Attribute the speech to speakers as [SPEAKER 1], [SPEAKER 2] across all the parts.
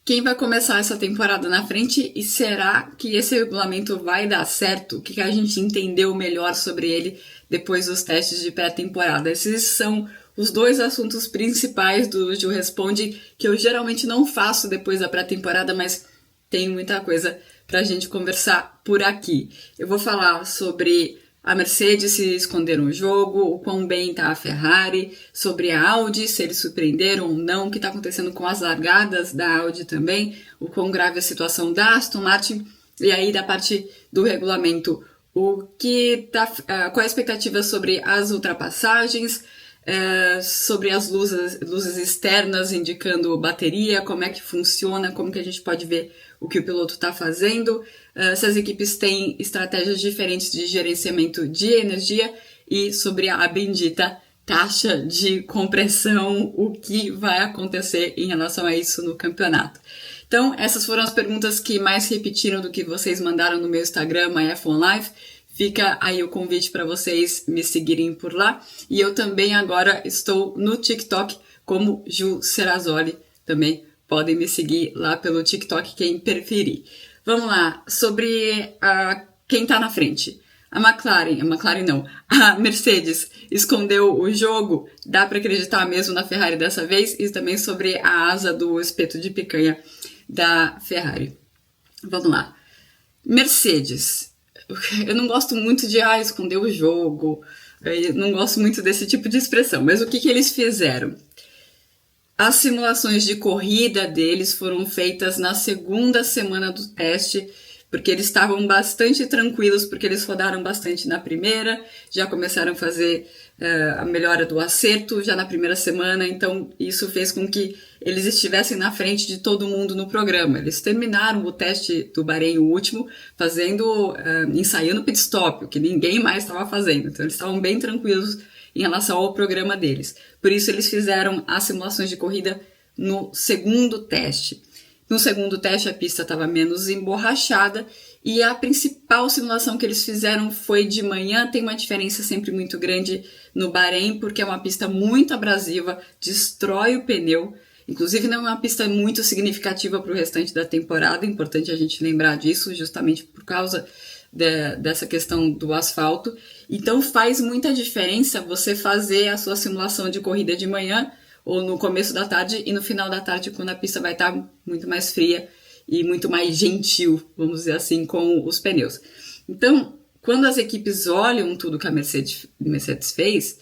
[SPEAKER 1] Quem vai começar essa temporada na frente e será que esse regulamento vai dar certo? O que a gente entendeu melhor sobre ele depois dos testes de pré-temporada? Esses são os dois assuntos principais do Ju Responde, que eu geralmente não faço depois da pré-temporada, mas tem muita coisa pra gente conversar por aqui. Eu vou falar sobre a Mercedes se esconder no jogo, o quão bem está a Ferrari, sobre a Audi, se eles surpreenderam ou não, o que está acontecendo com as largadas da Audi também, o quão grave a situação da Aston Martin, e aí da parte do regulamento, qual é a expectativa sobre as ultrapassagens, sobre as luzes externas indicando bateria, como é que funciona, como que a gente pode ver o que o piloto está fazendo, se as equipes têm estratégias diferentes de gerenciamento de energia e sobre a bendita taxa de compressão, o que vai acontecer em relação a isso no campeonato. Então, essas foram as perguntas que mais repetiram do que vocês mandaram no meu Instagram, MyF1Live. Fica aí o convite para vocês me seguirem por lá. E eu também agora estou no TikTok como Ju Serrazoli. Também podem me seguir lá pelo TikTok, quem preferir. Vamos lá, sobre quem está na frente. A Mercedes escondeu o jogo, dá para acreditar mesmo na Ferrari dessa vez, e também sobre a asa do espeto de picanha da Ferrari. Vamos lá. Mercedes, eu não gosto muito de esconder o jogo, eu não gosto muito desse tipo de expressão, mas o que eles fizeram? As simulações de corrida deles foram feitas na segunda semana do teste, porque eles estavam bastante tranquilos, porque eles rodaram bastante na primeira, já começaram a fazer a melhora do acerto já na primeira semana, então isso fez com que eles estivessem na frente de todo mundo no programa. Eles terminaram o teste do Bahrein, o último, ensaiando pit stop, o que ninguém mais estava fazendo, então eles estavam bem tranquilos em relação ao programa deles. Por isso eles fizeram as simulações de corrida no segundo teste. No segundo teste a pista estava menos emborrachada e a principal simulação que eles fizeram foi de manhã. Tem uma diferença sempre muito grande no Bahrein, porque é uma pista muito abrasiva, destrói o pneu. Inclusive não é uma pista muito significativa para o restante da temporada, é importante a gente lembrar disso, justamente por causa dessa questão do asfalto. Então faz muita diferença você fazer a sua simulação de corrida de manhã ou no começo da tarde e no final da tarde, quando a pista vai estar muito mais fria e muito mais gentil, vamos dizer assim, com os pneus. Então, quando as equipes olham tudo que a Mercedes fez,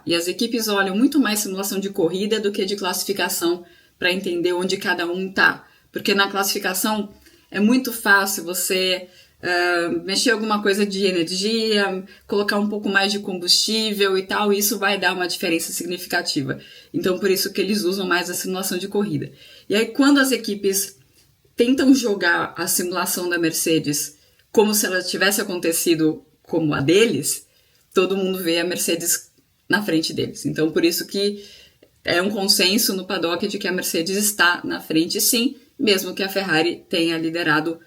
[SPEAKER 1] e as equipes olham muito mais simulação de corrida do que de classificação para entender onde cada um está. Porque na classificação é muito fácil você mexer alguma coisa de energia, colocar um pouco mais de combustível e tal, e isso vai dar uma diferença significativa. Então, por isso que eles usam mais a simulação de corrida. E aí, quando as equipes tentam jogar a simulação da Mercedes como se ela tivesse acontecido como a deles, todo mundo vê a Mercedes na frente deles. Então, por isso que é um consenso no paddock de que a Mercedes está na frente, sim, mesmo que a Ferrari tenha liderado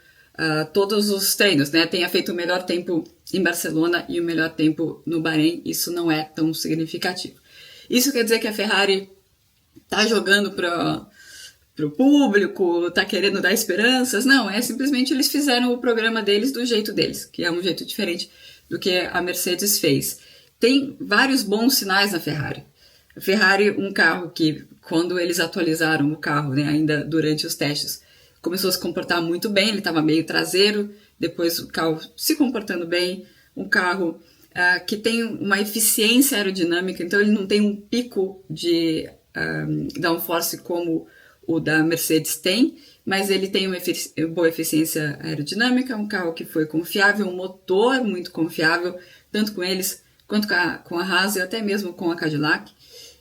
[SPEAKER 1] todos os treinos, né? Tenha feito o melhor tempo em Barcelona e o melhor tempo no Bahrein, isso não é tão significativo. Isso quer dizer que a Ferrari está jogando para o público, está querendo dar esperanças? Não, é simplesmente eles fizeram o programa deles do jeito deles, que é um jeito diferente do que a Mercedes fez. Tem vários bons sinais na Ferrari. A Ferrari, um carro que, quando eles atualizaram o carro, né, ainda durante os testes, começou a se comportar muito bem, ele estava meio traseiro, depois o carro se comportando bem, um carro que tem uma eficiência aerodinâmica, então ele não tem um pico de downforce como o da Mercedes tem, mas ele tem uma boa eficiência aerodinâmica, um carro que foi confiável, um motor muito confiável, tanto com eles quanto com a Haas e até mesmo com a Cadillac.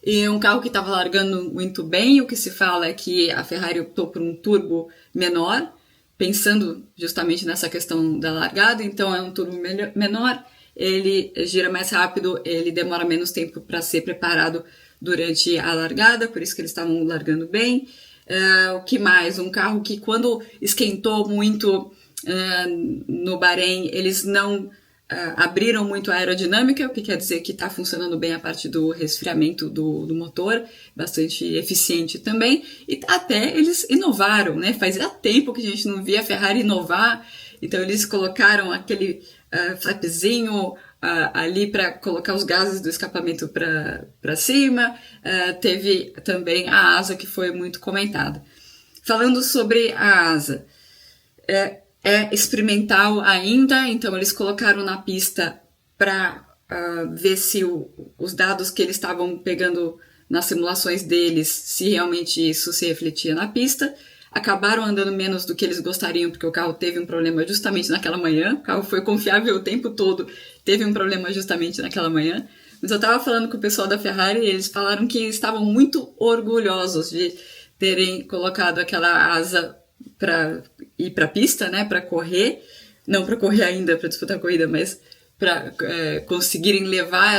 [SPEAKER 1] E um carro que estava largando muito bem, o que se fala é que a Ferrari optou por um turbo menor, pensando justamente nessa questão da largada, então é um turbo menor, ele gira mais rápido, ele demora menos tempo para ser preparado durante a largada, por isso que eles estavam largando bem. O que mais? Um carro que quando esquentou muito no Bahrein, eles não abriram muito a aerodinâmica, o que quer dizer que está funcionando bem a parte do resfriamento do motor, bastante eficiente também, e até eles inovaram, né? Fazia tempo que a gente não via a Ferrari inovar, então eles colocaram aquele flapzinho ali para colocar os gases do escapamento para cima, teve também a asa que foi muito comentada. Falando sobre a asa, é experimental ainda, então eles colocaram na pista para ver se os dados que eles estavam pegando nas simulações deles, se realmente isso se refletia na pista. Acabaram andando menos do que eles gostariam, porque o carro teve um problema justamente naquela manhã. O carro foi confiável o tempo todo, teve um problema justamente naquela manhã. Mas eu estava falando com o pessoal da Ferrari e eles falaram que estavam muito orgulhosos de terem colocado aquela asa para ir para a pista, né, para correr, não para correr ainda, para disputar a corrida, mas para conseguirem levar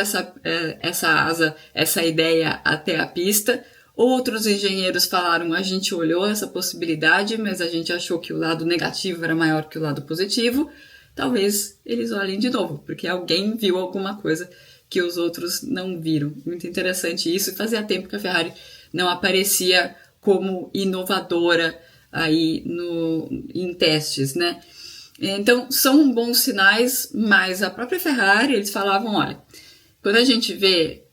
[SPEAKER 1] essa asa, essa ideia até a pista. Outros engenheiros falaram, a gente olhou essa possibilidade, mas a gente achou que o lado negativo era maior que o lado positivo. Talvez eles olhem de novo, porque alguém viu alguma coisa que os outros não viram. Muito interessante isso, e fazia tempo que a Ferrari não aparecia como inovadora aí em testes, né? Então, são bons sinais, mas a própria Ferrari, eles falavam, olha, quando a gente vê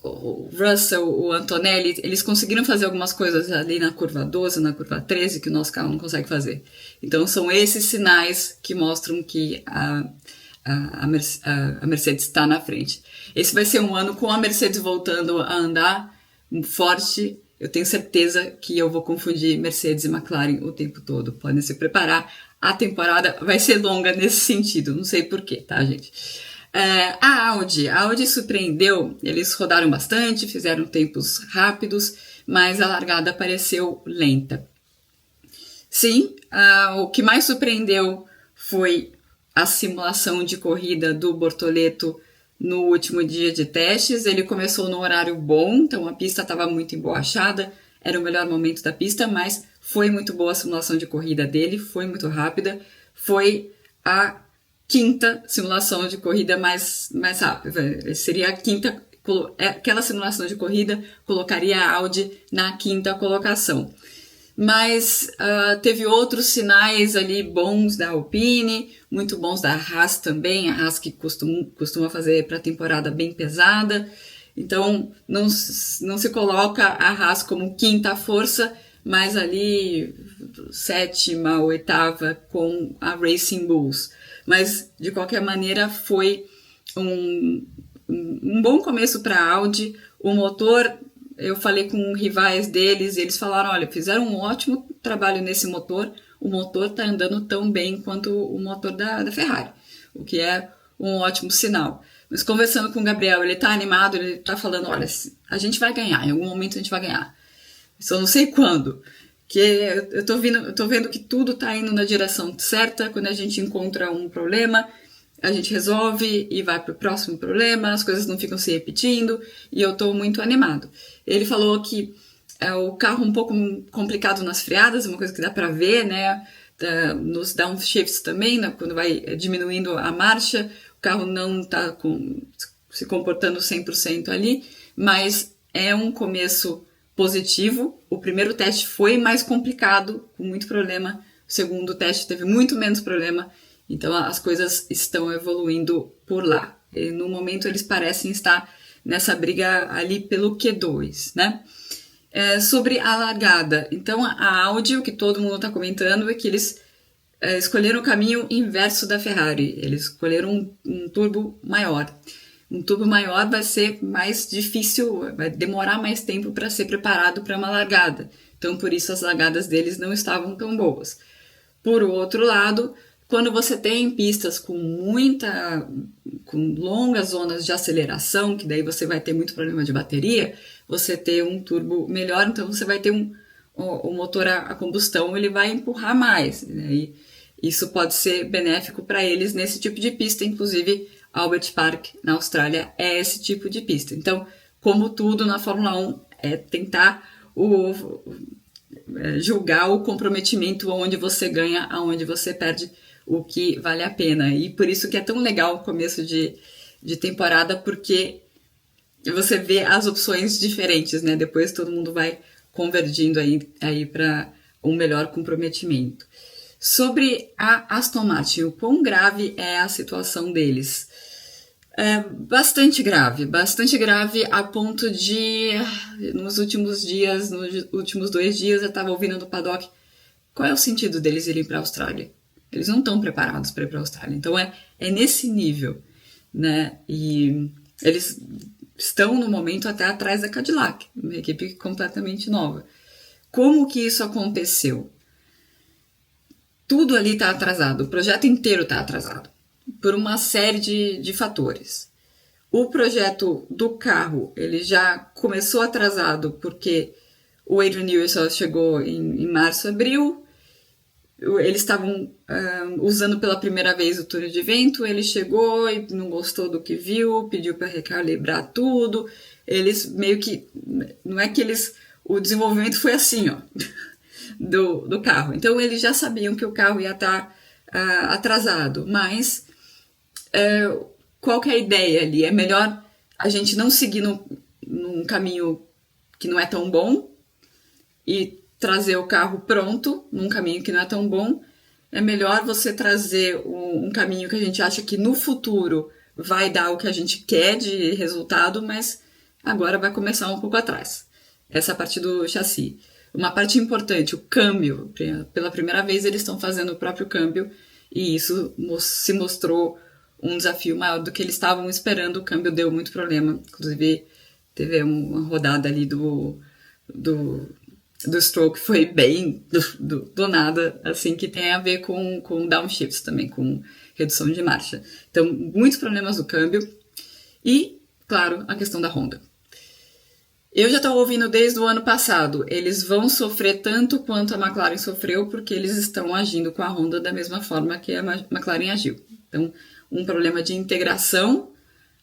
[SPEAKER 1] o Russell, o Antonelli, eles conseguiram fazer algumas coisas ali na curva 12, na curva 13, que o nosso carro não consegue fazer. Então, são esses sinais que mostram que a Mercedes está na frente. Esse vai ser um ano com a Mercedes voltando a andar forte. Eu tenho certeza que eu vou confundir Mercedes e McLaren o tempo todo. Podem se preparar. A temporada vai ser longa nesse sentido. Não sei porquê, tá, gente? A Audi surpreendeu. Eles rodaram bastante, fizeram tempos rápidos, mas a largada pareceu lenta. Sim, o que mais surpreendeu foi a simulação de corrida do Bortoleto no último dia de testes. Ele começou no horário bom, então a pista estava muito emborrachada, era o melhor momento da pista, mas foi muito boa a simulação de corrida dele, foi muito rápida, foi a quinta simulação de corrida mais rápida, seria a quinta, aquela simulação de corrida colocaria a Audi na quinta colocação. Mas teve outros sinais ali bons da Alpine, muito bons da Haas também, a Haas que costuma fazer para a temporada bem pesada. Então não se coloca a Haas como quinta força, mas ali sétima, oitava com a Racing Bulls. Mas de qualquer maneira foi um bom começo para a Audi. O motor, eu falei com rivais deles e eles falaram, olha, fizeram um ótimo trabalho nesse motor, o motor está andando tão bem quanto o motor da Ferrari, o que é um ótimo sinal. Mas conversando com o Gabriel, ele está animado, ele está falando, olha, a gente vai ganhar, em algum momento a gente vai ganhar. Só não sei quando, que eu tô vendo que tudo está indo na direção certa. Quando a gente encontra um problema, a gente resolve e vai para o próximo problema, as coisas não ficam se repetindo, e eu estou muito animado. Ele falou que o carro um pouco complicado nas freadas, uma coisa que dá para ver, né? Nos downshifts também, né? Quando vai diminuindo a marcha, o carro não está se comportando 100% ali, mas é um começo positivo. O primeiro teste foi mais complicado, com muito problema. O segundo teste teve muito menos problema. Então as coisas estão evoluindo por lá. E no momento eles parecem estar nessa briga ali pelo Q2, né? Sobre a largada. Então a Audi, o que todo mundo está comentando é que eles escolheram o caminho inverso da Ferrari. Eles escolheram um turbo maior. Um turbo maior vai ser mais difícil, vai demorar mais tempo para ser preparado para uma largada. Então por isso as largadas deles não estavam tão boas. Por outro lado, quando você tem pistas com longas zonas de aceleração, que daí você vai ter muito problema de bateria, você ter um turbo melhor, então você vai ter o motor a combustão, ele vai empurrar mais, né? E isso pode ser benéfico para eles nesse tipo de pista. Inclusive Albert Park na Austrália é esse tipo de pista. Então, como tudo na Fórmula 1, é tentar julgar o comprometimento onde você ganha, aonde você perde o que vale a pena. E por isso que é tão legal o começo de temporada, porque você vê as opções diferentes, né? Depois todo mundo vai convergindo aí para um melhor comprometimento. Sobre a Aston Martin, o quão grave é a situação deles? É bastante grave a ponto de, nos últimos 2 dias, eu estava ouvindo no paddock, qual é o sentido deles irem para a Austrália? Eles não estão preparados para ir para a Austrália. Então é nesse nível, né? E eles estão no momento até atrás da Cadillac, uma equipe completamente nova. Como que isso aconteceu? Tudo ali está atrasado, o projeto inteiro está atrasado, por uma série de fatores. O projeto do carro, ele já começou atrasado, porque o Adrian Newey só chegou em março, abril. Eles estavam usando pela primeira vez o túnel de vento, ele chegou e não gostou do que viu, pediu para recalibrar tudo. Eles meio que... Não é que eles... O desenvolvimento foi assim, ó, do carro. Então, eles já sabiam que o carro ia estar atrasado, mas qual que é a ideia ali? É melhor a gente não seguir num caminho que não é tão bom e trazer o carro pronto num caminho que não é tão bom. É melhor você trazer um caminho que a gente acha que no futuro vai dar o que a gente quer de resultado, mas agora vai começar um pouco atrás. Essa parte do chassi. Uma parte importante, o câmbio. Pela primeira vez eles estão fazendo o próprio câmbio e isso se mostrou um desafio maior do que eles estavam esperando. O câmbio deu muito problema. Inclusive, teve uma rodada ali do Stroll que foi bem do nada, assim, que tem a ver com downshifts também, com redução de marcha. Então, muitos problemas do câmbio e, claro, a questão da Honda. Eu já estou ouvindo desde o ano passado, eles vão sofrer tanto quanto a McLaren sofreu, porque eles estão agindo com a Honda da mesma forma que a McLaren agiu. Então, um problema de integração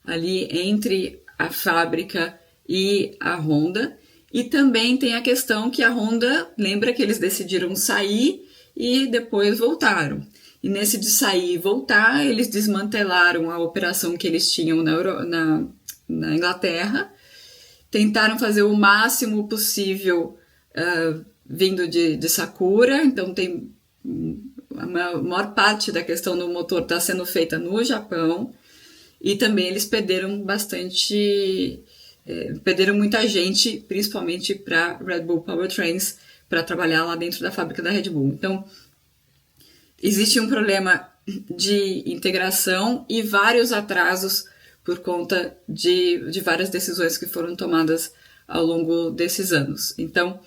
[SPEAKER 1] ali entre a fábrica e a Honda. E também tem a questão que a Honda, lembra que eles decidiram sair e depois voltaram. E nesse de sair e voltar, eles desmantelaram a operação que eles tinham na Inglaterra, tentaram fazer o máximo possível vindo de Sakura, então tem a maior parte da questão do motor está sendo feita no Japão, e também eles perderam muita gente, principalmente para Red Bull Powertrains, para trabalhar lá dentro da fábrica da Red Bull. Então, existe um problema de integração e vários atrasos por conta de várias decisões que foram tomadas ao longo desses anos. Então,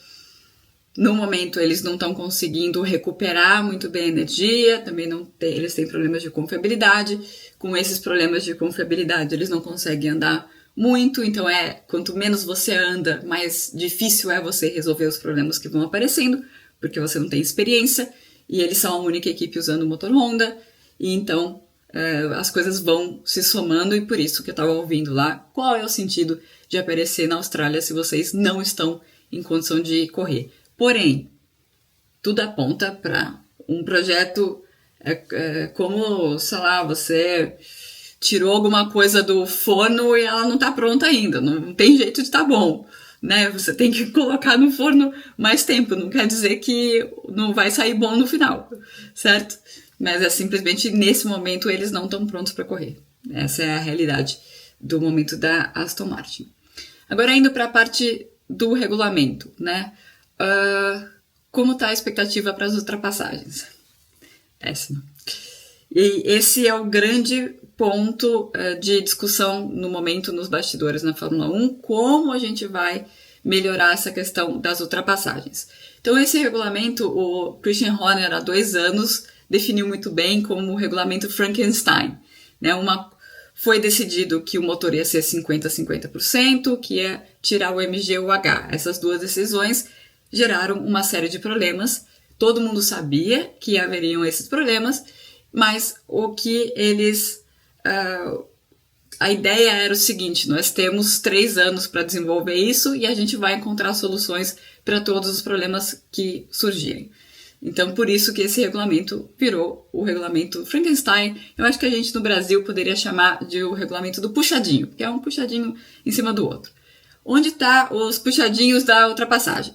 [SPEAKER 1] no momento, eles não estão conseguindo recuperar muito bem a energia, também eles têm problemas de confiabilidade. Com esses problemas de confiabilidade, eles não conseguem andar muito, então quanto menos você anda, mais difícil é você resolver os problemas que vão aparecendo, porque você não tem experiência, e eles são a única equipe usando o motor Honda, e então as coisas vão se somando, e por isso que eu estava ouvindo lá, qual é o sentido de aparecer na Austrália se vocês não estão em condição de correr. Porém, tudo aponta para um projeto como, sei lá, você tirou alguma coisa do forno e ela não está pronta ainda, não tem jeito de estar bom, né? Você tem que colocar no forno mais tempo, não quer dizer que não vai sair bom no final, certo? Mas simplesmente nesse momento eles não estão prontos para correr. Essa é a realidade do momento da Aston Martin. Agora indo para a parte do regulamento, né? Como está a expectativa para as ultrapassagens? Péssima. E esse é o grande ponto de discussão no momento nos bastidores na Fórmula 1, como a gente vai melhorar essa questão das ultrapassagens. Então esse regulamento, o Christian Horner há 2 anos definiu muito bem como o regulamento Frankenstein, né? Foi decidido que o motor ia ser 50-50%, que ia tirar o MG e o H. Essas 2 decisões geraram uma série de problemas. Todo mundo sabia que haveriam esses problemas, mas o que eles... a ideia era o seguinte: nós temos 3 anos para desenvolver isso e a gente vai encontrar soluções para todos os problemas que surgirem. Então, por isso que esse regulamento virou o regulamento Frankenstein. Eu acho que a gente no Brasil poderia chamar de o regulamento do puxadinho, que é um puxadinho em cima do outro. Onde está os puxadinhos da ultrapassagem?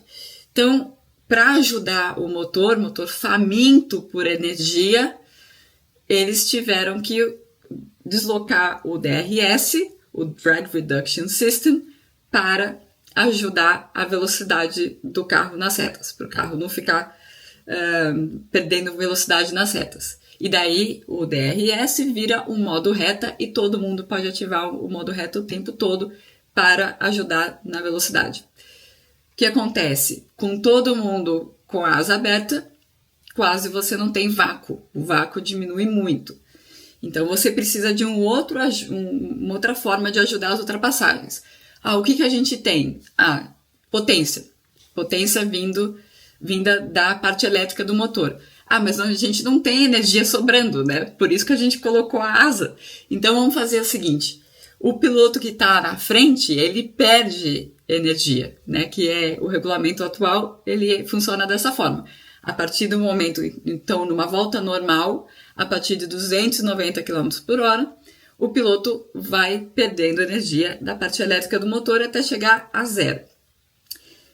[SPEAKER 1] Então, para ajudar o motor faminto por energia, eles tiveram que deslocar o DRS, o Drag Reduction System, para ajudar a velocidade do carro nas retas, para o carro não ficar perdendo velocidade nas retas. E daí o DRS vira um modo reta e todo mundo pode ativar o modo reta o tempo todo para ajudar na velocidade. O que acontece? Com todo mundo com a asa aberta, quase você não tem vácuo. O vácuo diminui muito. Então você precisa de uma outra forma de ajudar as ultrapassagens. O que a gente tem? Potência. Potência vinda da parte elétrica do motor. Mas a gente não tem energia sobrando, né? Por isso que a gente colocou a asa. Então vamos fazer o seguinte. O piloto que está na frente, ele perde energia, né? Que é o regulamento atual, ele funciona dessa forma. A partir do momento, então, numa volta normal, a partir de 290 km por hora, o piloto vai perdendo energia da parte elétrica do motor até chegar a zero.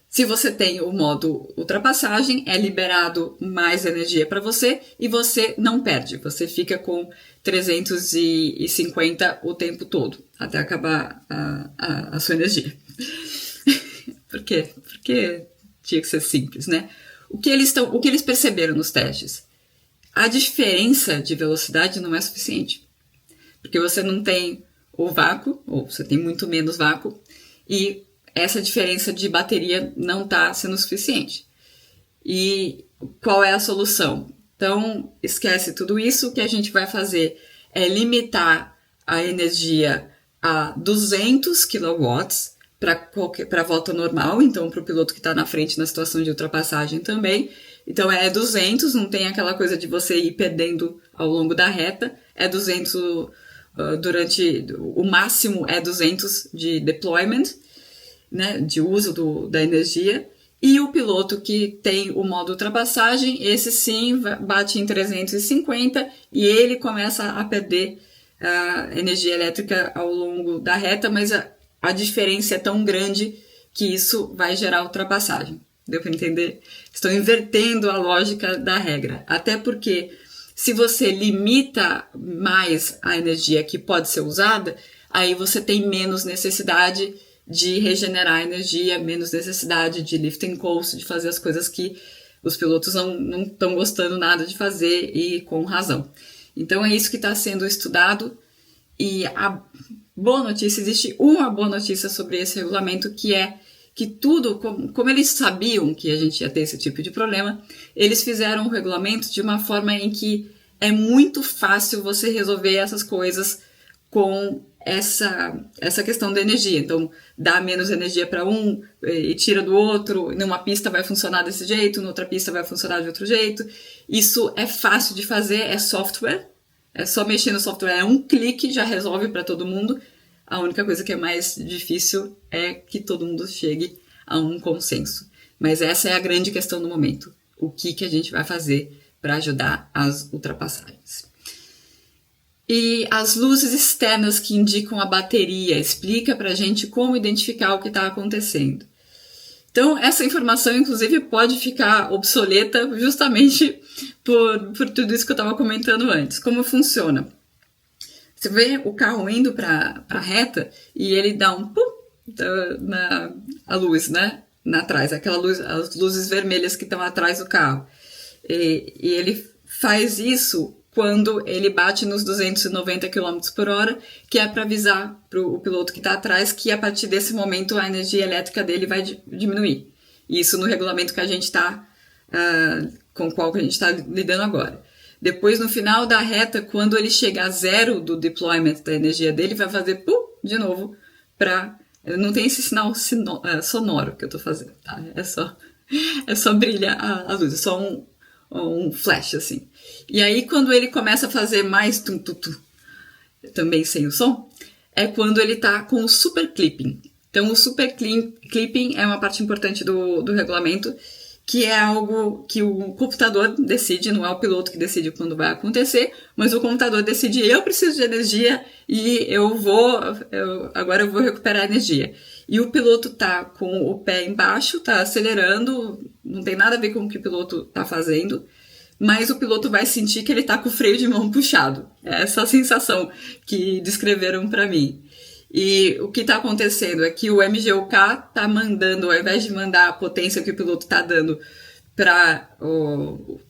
[SPEAKER 1] Se você tem o modo ultrapassagem, é liberado mais energia para você e você não perde. Você fica com 350 o tempo todo, até acabar a sua energia. Por quê? Porque tinha que ser simples, né? O que eles perceberam nos testes? A diferença de velocidade não é suficiente. Porque você não tem o vácuo, ou você tem muito menos vácuo, e essa diferença de bateria não está sendo suficiente. E qual é a solução? Então, esquece tudo isso. O que a gente vai fazer é limitar a energia a 200 kW para a volta normal, então para o piloto que está na frente na situação de ultrapassagem também. Então é 200, não tem aquela coisa de você ir perdendo ao longo da reta, é 200 o máximo é 200 de deployment, né, de uso da energia, e o piloto que tem o modo ultrapassagem, esse sim bate em 350 e ele começa a perder energia elétrica ao longo da reta, mas a diferença é tão grande que isso vai gerar ultrapassagem. Deu para entender? Estão invertendo a lógica da regra, até porque se você limita mais a energia que pode ser usada, aí você tem menos necessidade de regenerar energia, menos necessidade de lift and coast, de fazer as coisas que os pilotos não estão gostando nada de fazer e com razão. Então é isso que está sendo estudado e a boa notícia, existe uma boa notícia sobre esse regulamento, que é que tudo, como eles sabiam que a gente ia ter esse tipo de problema, eles fizeram o regulamento de uma forma em que é muito fácil você resolver essas coisas com essa questão da energia. Então, dá menos energia para um e tira do outro, numa pista vai funcionar desse jeito, noutra pista vai funcionar de outro jeito. Isso é fácil de fazer, é software, é só mexer no software, é um clique, já resolve para todo mundo. A única coisa que é mais difícil é que todo mundo chegue a um consenso. Mas essa é a grande questão do momento. O que a gente vai fazer para ajudar as ultrapassagens? E as luzes externas que indicam a bateria, explica para a gente como identificar o que está acontecendo. Então, essa informação, inclusive, pode ficar obsoleta justamente por tudo isso que eu estava comentando antes. Como funciona? Você vê o carro indo para a reta e ele dá um pum a luz, né? Atrás, aquela luz, as luzes vermelhas que estão atrás do carro. E ele faz isso quando ele bate nos 290 km por hora, que é para avisar para o piloto que está atrás que a partir desse momento a energia elétrica dele vai diminuir. Isso no regulamento que a gente está, com o qual a gente está lidando agora. Depois, no final da reta, quando ele chegar a zero do deployment da energia dele, vai fazer pum, de novo, não tem esse sinal sonoro que eu estou fazendo, tá? É só brilhar a luz, é só um flash, assim. E aí, quando ele começa a fazer mais tum-tum-tum, também sem o som, é quando ele está com o super clipping. Então, o super clipping é uma parte importante do regulamento que é algo que o computador decide, não é o piloto que decide quando vai acontecer, mas o computador decide, eu preciso de energia e agora eu vou recuperar energia. E o piloto tá com o pé embaixo, tá acelerando, não tem nada a ver com o que o piloto tá fazendo, mas o piloto vai sentir que ele tá com o freio de mão puxado. É essa sensação que descreveram para mim. E o que está acontecendo é que o MGUK está mandando, ao invés de mandar a potência que o piloto está dando para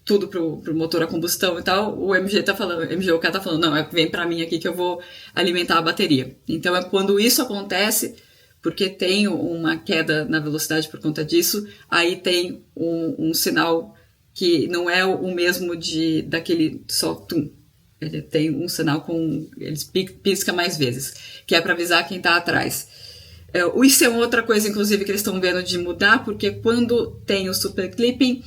[SPEAKER 1] tudo para o motor a combustão e tal, o MGUK está falando, não, vem para mim aqui que eu vou alimentar a bateria. Então é quando isso acontece, porque tem uma queda na velocidade por conta disso, aí tem um sinal que não é o mesmo daquele só tum. Ele tem um sinal ele pisca mais vezes, que é para avisar quem está atrás. Isso é outra coisa, inclusive, que eles estão vendo de mudar, porque quando tem o super clipping,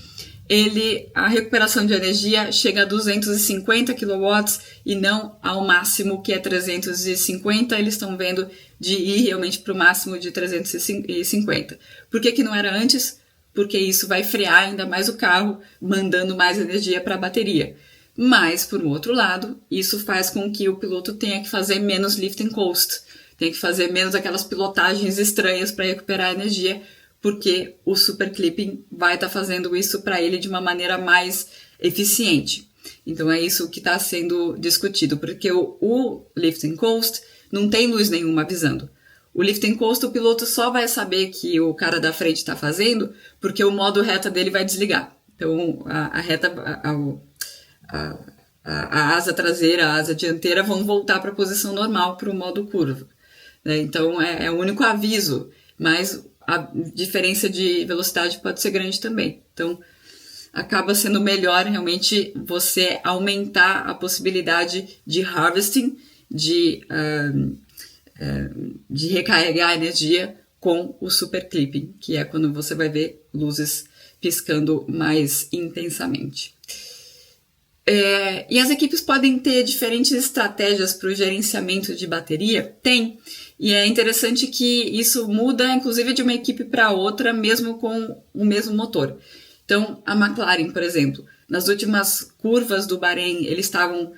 [SPEAKER 1] a recuperação de energia chega a 250 kW e não ao máximo, que é 350. Eles estão vendo de ir realmente para o máximo de 350. Por que não era antes? Porque isso vai frear ainda mais o carro, mandando mais energia para a bateria. Mas, por um outro lado, isso faz com que o piloto tenha que fazer menos lift and coast, tenha que fazer menos aquelas pilotagens estranhas para recuperar energia, porque o super clipping vai estar fazendo isso para ele de uma maneira mais eficiente. Então é isso que está sendo discutido, porque o lift and coast não tem luz nenhuma avisando. O lift and coast, o piloto só vai saber que o cara da frente está fazendo porque o modo reta dele vai desligar. Então a reta... A asa traseira, a asa dianteira vão voltar para a posição normal, para o modo curva. Né? Então é o único aviso, mas a diferença de velocidade pode ser grande também. Então acaba sendo melhor realmente você aumentar a possibilidade de harvesting, de recarregar a energia com o super clipping, que é quando você vai ver luzes piscando mais intensamente. E as equipes podem ter diferentes estratégias para o gerenciamento de bateria? Tem. E é interessante que isso muda, inclusive, de uma equipe para outra, mesmo com o mesmo motor. Então, a McLaren, por exemplo, nas últimas curvas do Bahrein, eles estavam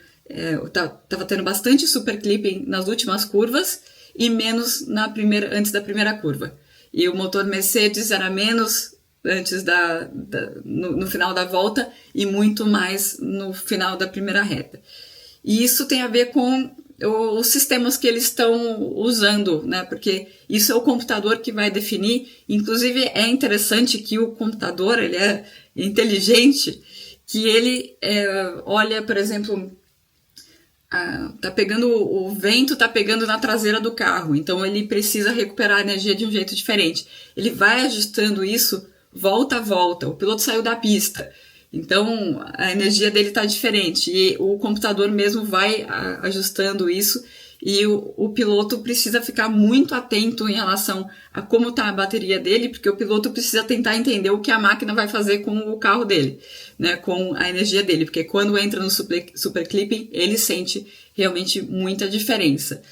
[SPEAKER 1] tendo bastante super clipping nas últimas curvas e menos antes da primeira curva. E o motor Mercedes era menos antes no final da volta e muito mais no final da primeira reta. E isso tem a ver com os sistemas que eles estão usando, né? Porque isso é o computador que vai definir. Inclusive é interessante que o computador, ele é inteligente, que ele olha, por exemplo, o vento tá pegando na traseira do carro, então ele precisa recuperar a energia de um jeito diferente. Ele vai ajustando isso volta a volta, o piloto saiu da pista, então a energia dele está diferente e o computador mesmo vai ajustando isso e o piloto precisa ficar muito atento em relação a como está a bateria dele, porque o piloto precisa tentar entender o que a máquina vai fazer com o carro dele, né, com a energia dele, porque quando entra no super clipping ele sente realmente muita diferença.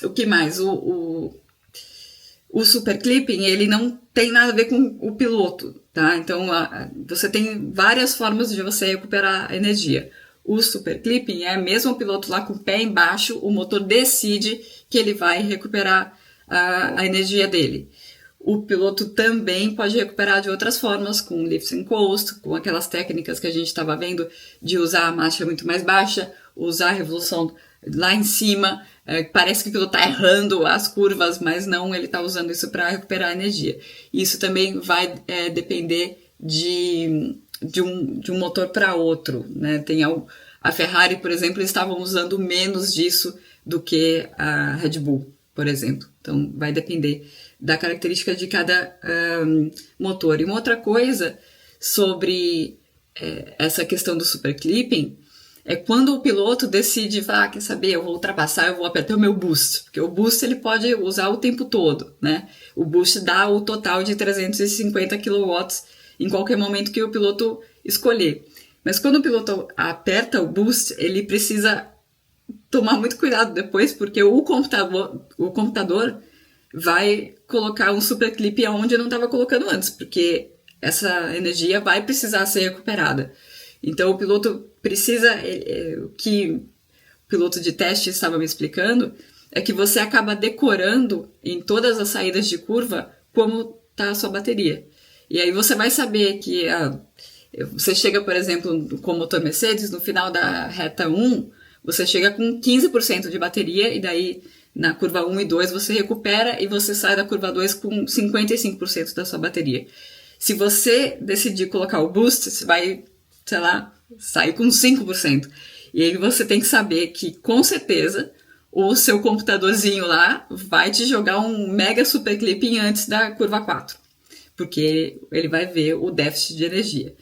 [SPEAKER 1] O que mais? O super clipping, ele não tem nada a ver com o piloto, tá? Então, você tem várias formas de você recuperar a energia. O super clipping é mesmo o piloto lá com o pé embaixo, o motor decide que ele vai recuperar a energia dele. O piloto também pode recuperar de outras formas, com lift and coast, com aquelas técnicas que a gente estava vendo de usar a marcha muito mais baixa, usar a revolução lá em cima. Parece que o piloto está errando as curvas, mas não, ele está usando isso para recuperar energia. Isso também vai depender de um motor para outro, né? A Ferrari, por exemplo, eles estavam usando menos disso do que a Red Bull, por exemplo. Então, vai depender da característica de cada motor. E uma outra coisa sobre essa questão do super clipping é quando o piloto decide, quer saber, eu vou ultrapassar, eu vou apertar o meu boost, porque o boost ele pode usar o tempo todo, né? O boost dá o total de 350 kW em qualquer momento que o piloto escolher. Mas quando o piloto aperta o boost, ele precisa tomar muito cuidado depois, porque o computador vai colocar um super clip onde não estava colocando antes, porque essa energia vai precisar ser recuperada. Então o piloto precisa, o que o piloto de teste estava me explicando, é que você acaba decorando em todas as saídas de curva como está a sua bateria. E aí você vai saber que você chega, por exemplo, com o motor Mercedes, no final da reta 1, você chega com 15% de bateria, e daí na curva 1 e 2 você recupera e você sai da curva 2 com 55% da sua bateria. Se você decidir colocar o boost, você vai, sei lá, sair com 5%. E aí você tem que saber que, com certeza, o seu computadorzinho lá vai te jogar um mega super clipping antes da curva 4. Porque ele vai ver o déficit de energia.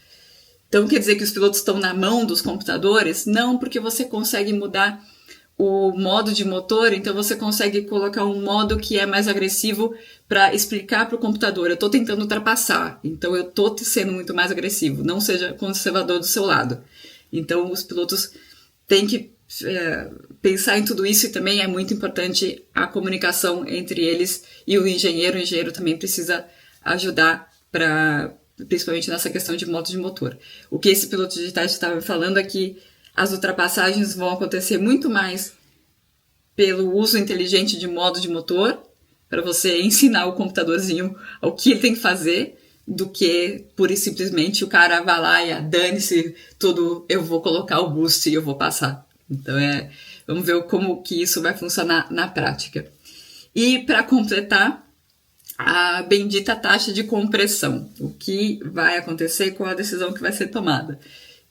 [SPEAKER 1] Então, quer dizer que os pilotos estão na mão dos computadores? Não, porque você consegue mudar o modo de motor, então você consegue colocar um modo que é mais agressivo para explicar para o computador: eu estou tentando ultrapassar, então eu estou sendo muito mais agressivo, não seja conservador do seu lado. Então, os pilotos têm que pensar em tudo isso, e também é muito importante a comunicação entre eles e o engenheiro. O engenheiro também precisa ajudar principalmente nessa questão de modo de motor. O que esse piloto de teste estava falando é que as ultrapassagens vão acontecer muito mais pelo uso inteligente de modo de motor, para você ensinar o computadorzinho o que ele tem que fazer, do que pura e simplesmente o cara vai lá e dane-se tudo, eu vou colocar o boost e eu vou passar. Então vamos ver como que isso vai funcionar na prática. E para completar, a bendita taxa de compressão. O que vai acontecer com a decisão que vai ser tomada?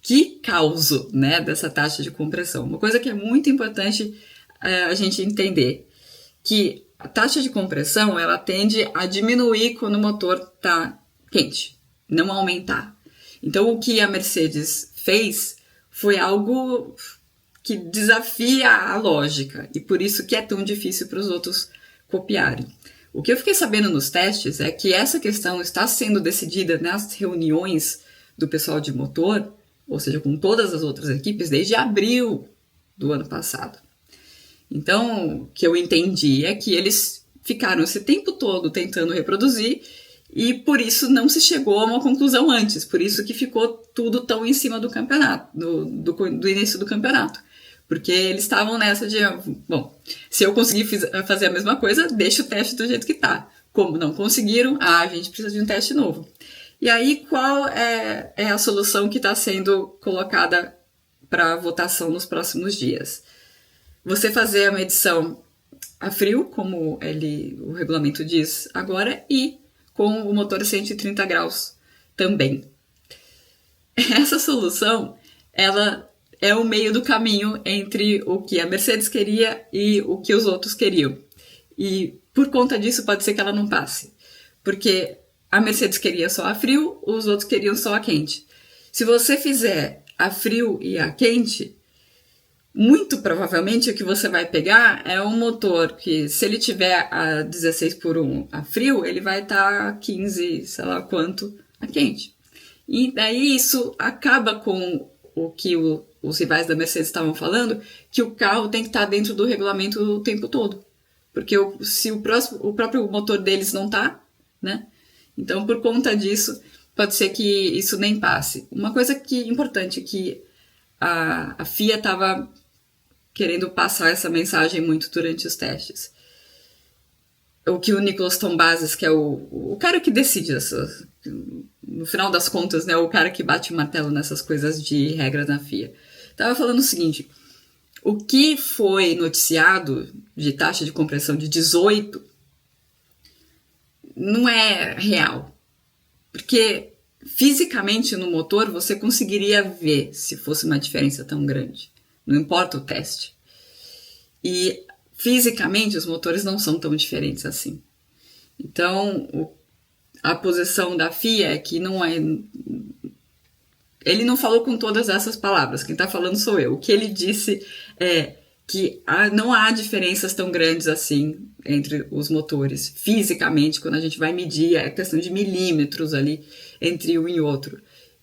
[SPEAKER 1] Que causa, né, dessa taxa de compressão? Uma coisa que é muito importante a gente entender, que a taxa de compressão ela tende a diminuir quando o motor está quente, não aumentar. Então o que a Mercedes fez foi algo que desafia a lógica, e por isso que é tão difícil para os outros copiarem. O que eu fiquei sabendo nos testes é que essa questão está sendo decidida nas reuniões do pessoal de motor, ou seja, com todas as outras equipes, desde abril do ano passado. Então, o que eu entendi é que eles ficaram esse tempo todo tentando reproduzir, e por isso não se chegou a uma conclusão antes, por isso que ficou tudo tão em cima do campeonato, do início do campeonato. Porque eles estavam nessa de, bom, se eu conseguir fazer a mesma coisa, deixa o teste do jeito que tá. Como não conseguiram, a gente precisa de um teste novo. E aí, qual é a solução que está sendo colocada para votação nos próximos dias? Você fazer a medição a frio, como o regulamento diz agora, e com o motor 130 graus também. Essa solução, ela é o meio do caminho entre o que a Mercedes queria e o que os outros queriam. E por conta disso pode ser que ela não passe. Porque a Mercedes queria só a frio, os outros queriam só a quente. Se você fizer a frio e a quente, muito provavelmente o que você vai pegar é um motor que, se ele tiver a 16/1 a frio, ele vai estar a 15, sei lá quanto, a quente. E daí isso acaba com o que os rivais da Mercedes estavam falando, que o carro tem que estar dentro do regulamento o tempo todo. Porque se o próprio motor deles não está, né? Então, por conta disso, pode ser que isso nem passe. Uma coisa importante que a FIA estava querendo passar essa mensagem muito durante os testes. O que o Nicolas Tombazis, que é o cara que decide no final das contas, né, o cara que bate o martelo nessas coisas de regra na FIA, estava falando o seguinte: o que foi noticiado de taxa de compressão de 18 não é real. Porque fisicamente no motor você conseguiria ver se fosse uma diferença tão grande. Não importa o teste. E fisicamente os motores não são tão diferentes assim. Então, a posição da FIA é que não é... Ele não falou com todas essas palavras, quem está falando sou eu. O que ele disse é que não há diferenças tão grandes assim entre os motores. Fisicamente, quando a gente vai medir, é questão de milímetros ali entre um e outro.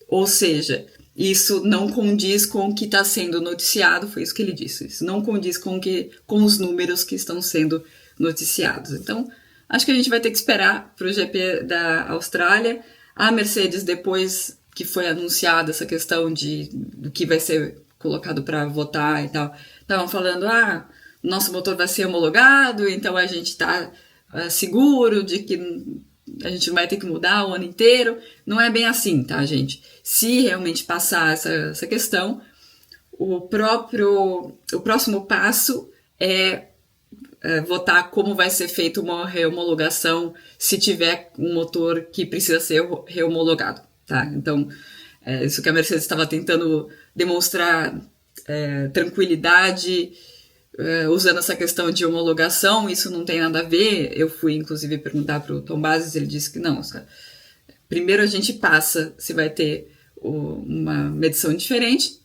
[SPEAKER 1] Ou seja, isso não condiz com o que está sendo noticiado, foi isso que ele disse. Isso não condiz com os números que estão sendo noticiados. Então, acho que a gente vai ter que esperar para o GP da Austrália. A Mercedes, depois que foi anunciada essa questão do que vai ser colocado para votar e tal, estavam falando, nosso motor vai ser homologado, então a gente está seguro de que a gente não vai ter que mudar o ano inteiro. Não é bem assim, tá, gente? Se realmente passar essa questão, o próximo passo é votar como vai ser feita uma reomologação se tiver um motor que precisa ser reomologado, tá? Então, isso que a Mercedes estava tentando demonstrar tranquilidade, usando essa questão de homologação, isso não tem nada a ver. Eu fui, inclusive, perguntar para o Tom Bases, ele disse que não. Primeiro a gente passa se vai ter uma medição diferente.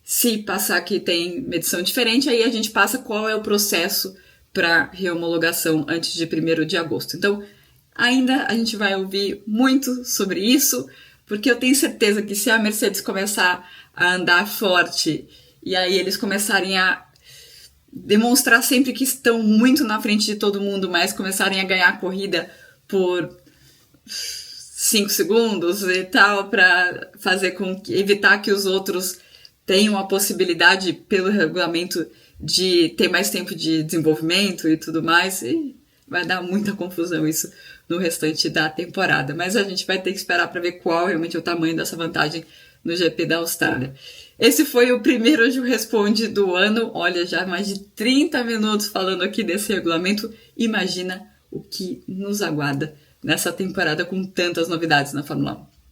[SPEAKER 1] Se passar que tem medição diferente, aí a gente passa qual é o processo para reomologação antes de 1º de agosto. Então, ainda a gente vai ouvir muito sobre isso, porque eu tenho certeza que se a Mercedes começar a andar forte e aí eles começarem a demonstrar sempre que estão muito na frente de todo mundo, mas começarem a ganhar a corrida por 5 segundos e tal, para fazer com que evitar que os outros tenham a possibilidade, pelo regulamento, de ter mais tempo de desenvolvimento e tudo mais, e vai dar muita confusão isso no restante da temporada. Mas a gente vai ter que esperar para ver qual realmente é o tamanho dessa vantagem no GP da Austrália. Esse foi o primeiro Ju Responde do ano. Olha, já mais de 30 minutos falando aqui desse regulamento. Imagina o que nos aguarda nessa temporada com tantas novidades na Fórmula 1.